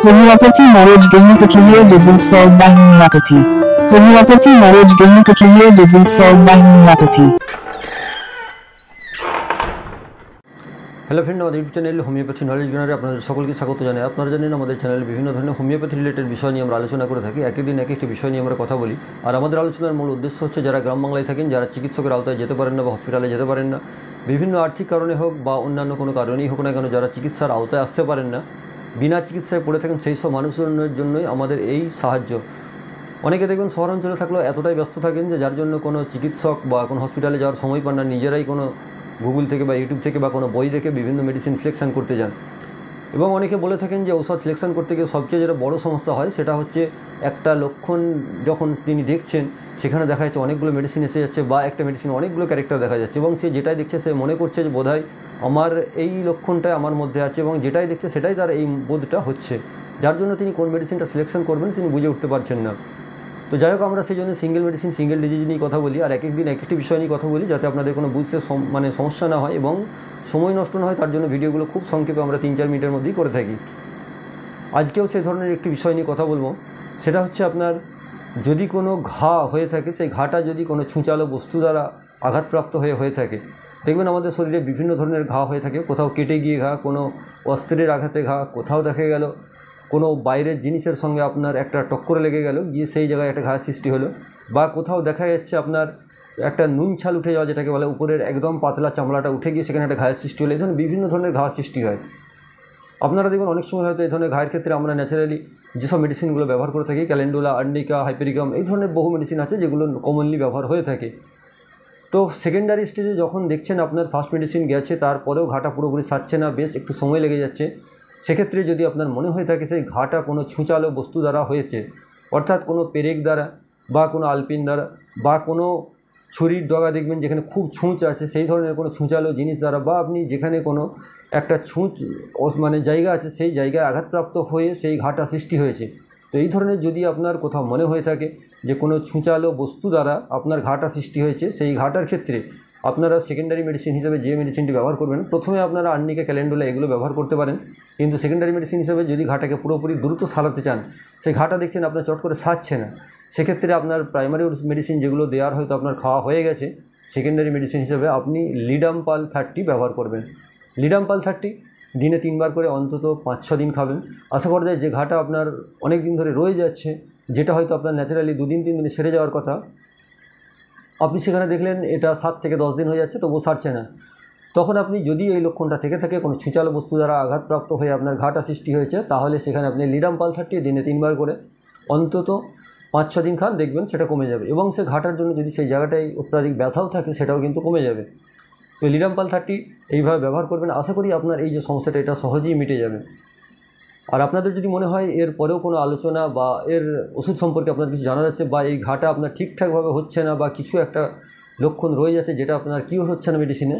Homeopathy knowledge gain to clear disease solved by homeopathy. Homeopathy knowledge gain to clear disease solved by homeopathy. Hello friend, আমাদের YouTube channel homeopathy knowledge গেনারে আপনাদের সকলকে স্বাগত জানাই। আপনারা জানেন আমাদের চ্যানেলে বিভিন্ন ধরনের হোমিওপ্যাথি রিলেটেড বিষয় নিয়ে আমরা আলোচনা করে থাকি। একই দিন এক একটি বিষয় নিয়ে আমরা কথা বলি। আর আমাদের আলোচনার মূল উদ্দেশ্য হচ্ছে যারা গ্রাম বাংলায় থাকেন, যারা চিকিৎসকের আওতায় যেতে পারেন না বা হসপিটালে যেতে পারেন না, বিভিন্ন আর্থিক কারণে হোক বা অন্যান্য কোনো কারণেই হোক না কেন, যারা চিকিৎসার আওতায় আসতে পারেন না, বিনা চিকিৎসায় পড়ে থাকেন, সেই সব মানুষজনের জন্যই আমাদের এই সাহায্য। অনেকে দেখবেন শহরাঞ্চলে থাকলেও এতটাই ব্যস্ত থাকেন যে যার জন্য কোনো চিকিৎসক বা কোনো হসপিটালে যাওয়ার সময় পান না, নিজেরাই কোনো গুগল থেকে বা ইউটিউব থেকে বা কোনো বই দেখে বিভিন্ন মেডিসিন সিলেকশন করতে যান। এবং অনেকে বলে থাকেন যে ঔষধ সিলেকশন করতে গিয়ে সবচেয়ে যেটা বড় সমস্যা হয় সেটা হচ্ছে একটা লক্ষণ যখন তিনি দেখছেন সেখানে দেখা যাচ্ছে অনেকগুলো মেডিসিন এসে যাচ্ছে বা একটা মেডিসিন অনেকগুলো ক্যারেক্টার দেখা যাচ্ছে, এবং সে যেটাই দেখছে সে মনে করছে যে বোধহয় আমার এই লক্ষণটাই আমার মধ্যে আছে, এবং যেটাই দেখছে সেটাই তার এই বোধটা হচ্ছে, যার জন্য তিনি কোন মেডিসিনটা সিলেকশন করবেন তিনি বুঝে উঠতে পারছেন না। তো যাই হোক, আমরা সেই জন্য সিঙ্গেল মেডিসিন সিঙ্গেল ডিজিজ নিয়ে কথা বলি, আর এক একদিন এক একটি বিষয় নিয়ে কথা বলি, যাতে আপনাদের কোনো বুঝতে সমস্যা না হয় এবং সময় নষ্ট না হয়। তার জন্য ভিডিওগুলো খুব সংক্ষেপে আমরা 3-4 মিনিটের মধ্যেই করে থাকি। আজকেও সেই ধরনের একটি বিষয় নিয়ে কথা বলবো। সেটা হচ্ছে আপনার যদি কোনো ঘা হয়ে থাকে, সেই ঘাটা যদি কোনো ছুঁচালো বস্তু দ্বারা আঘাতপ্রাপ্ত হয়ে থাকে, দেখবেন আমাদের শরীরে বিভিন্ন ধরনের ঘা হয়ে থাকে। কোথাও কেটে গিয়ে ঘা, কোনো অস্ত্রের আঘাতে ঘা, কোথাও দেখা গেল কোনো বাইরের জিনিসের সঙ্গে আপনার একটা টক্করে লেগে গেল, গিয়ে সেই জায়গায় একটা ঘা সৃষ্টি হলো, বা কোথাও দেখা যাচ্ছে আপনার একটা নুন ছাল উঠে যাওয়া, যেটাকে বলে উপরের একদম পাতলা চামড়াটা উঠে গিয়ে সেখানে একটা ঘায়ের সৃষ্টি হলো। এই ধরনের বিভিন্ন ধরনের ঘা সৃষ্টি হয়। আপনারা দেখবেন অনেক সময় হয়তো এই ধরনের ঘায়ের ক্ষেত্রে আমরা ন্যাচারালি যেসব মেডিসিনগুলো ব্যবহার করে থাকি, ক্যালেন্ডুলা, আর্নিকা, হাইপেরিকাম, এই ধরনের বহু মেডিসিন আছে যেগুলো কমনলি ব্যবহার হয়ে থাকে। তো সেকেন্ডারি স্টেজে যখন দেখছেন আপনার ফার্স্ট মেডিসিন গেছে, তারপরেও ঘাটা পুরোপুরি সারছে না, বেশ একটু সময় লেগে যাচ্ছে, সেক্ষেত্রে যদি আপনার মনে হয়ে থাকে সেই ঘাটা কোনো ছুঁচালো বস্তু দ্বারা হয়েছে, অর্থাৎ কোনো পেরেক দ্বারা বা কোনো আলপিন দ্বারা বা কোনো ছুরির ডগা দেখবেন যেখানে খুব ছুঁচ আছে, সেই ধরনের কোনো ছুঁচালো জিনিস দ্বারা, বা আপনি যেখানে কোনো একটা ছুঁচ জায়গা আছে সেই জায়গায় আঘাতপ্রাপ্ত হয়ে সেই ঘাটা সৃষ্টি হয়েছে, তো এই ধরনের যদি আপনার কোথাও মনে হয়ে থাকে যে কোনো ছুঁচালো বস্তু দ্বারা আপনার ঘাটা সৃষ্টি হয়েছে, সেই ঘাটার ক্ষেত্রে আপনারা সেকেন্ডারি মেডিসিন হিসেবে যে মেডিসিনটি ব্যবহার করবেন, প্রথমে আপনারা আর্নিকা, ক্যালেন্ডুলা এগুলো ব্যবহার করতে পারেন, কিন্তু সেকেন্ডারি মেডিসিন হিসেবে যদি ঘাটাকে পুরোপুরি দ্রুত সারাতে চান, সেই ঘাটা দেখছেন আপনার চট করে সারছে না, সেক্ষেত্রে আপনার প্রাইমারি মেডিসিন যেগুলো দেওয়ার হয়তো আপনার খাওয়া হয়ে গেছে, সেকেন্ডারি মেডিসিন হিসেবে আপনি লিডাম্পাল 30 ব্যবহার করবেন। লিডাম্পাল 30 দিনে 3 বার করে অন্তত 5-6 দিন খাবেন। আশা করা যায় যে ঘাটা আপনার অনেক দিন ধরে রয়ে যাচ্ছে, যেটা হয়তো আপনার ন্যাচারালি 2-3 দিনে সেরে যাওয়ার কথা, আপনি সেখানে দেখলেন এটা 7 থেকে 10 দিন হয়ে যাচ্ছে তবুও সারছে না, তখন আপনি যদি এই লক্ষণটা থেকে থাকে কোনো ছুঁচালো বস্তু দ্বারা আঘাতপ্রাপ্ত হয়ে আপনার ঘাটা সৃষ্টি হয়েছে, তাহলে সেখানে আপনি লিডাম্পাল 30 দিনে 3 বার করে অন্তত 5-6 দিন খান, দেখবেন সেটা কমে যাবে, এবং সে ঘাটার জন্য যদি সেই জায়গাটায় অত্যাধিক ব্যথাও থাকে সেটাও কিন্তু কমে যাবে। তো লিডাম্পাল 30 এইভাবে ব্যবহার করবেন, আশা করি আপনার এই যে সমস্যাটা এটা সহজেই মিটে যাবে। আর আপনাদের যদি মনে হয় এর পরেও কোনো আলোচনা বা এর ওষুধ সম্পর্কে আপনার কিছু জানার আছে, বা এই ঘাটা আপনার ঠিকঠাকভাবে হচ্ছে না বা কিছু একটা লক্ষণ রয়ে যাচ্ছে যেটা আপনার কিউর হচ্ছে না মেডিসিনে,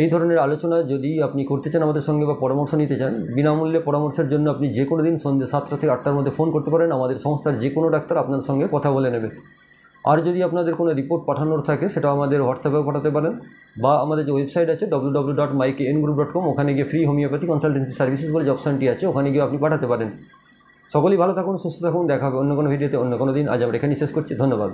এই ধরনের আলোচনা যদি আপনি করতে চান আমাদের সঙ্গে বা পরামর্শ নিতে চান, বিনামূল্যে পরামর্শের জন্য আপনি যে কোনো দিন সন্ধ্যে 7টা থেকে 8টার মধ্যে ফোন করতে পারেন। আমাদের সংস্থার যে কোনো ডাক্তার আপনার সঙ্গে কথা বলে নেবে। আর যদি আপনাদের কোনো রিপোর্ট পাঠানোর থাকে সেটাও আমাদের হোয়াটসঅ্যাপেও পাঠাতে পারেন, বা আমাদের যে ওয়েবসাইট আছে www.mykngroup.com, ওখানে গিয়ে ফ্রি হোমিওপ্যাথি কনসালটেন্সি সার্ভিসেস বলে যে অপশানটি আছে, ওখানে গিয়ে আপনি পাঠাতে পারেন। সকলেই ভালো থাকুন, সুস্থ থাকুন, দেখা হবে অন্য কোনো ভিডিওতে অন্য কোনো দিন। আজ আমরা এখানেই শেষ করছি, ধন্যবাদ।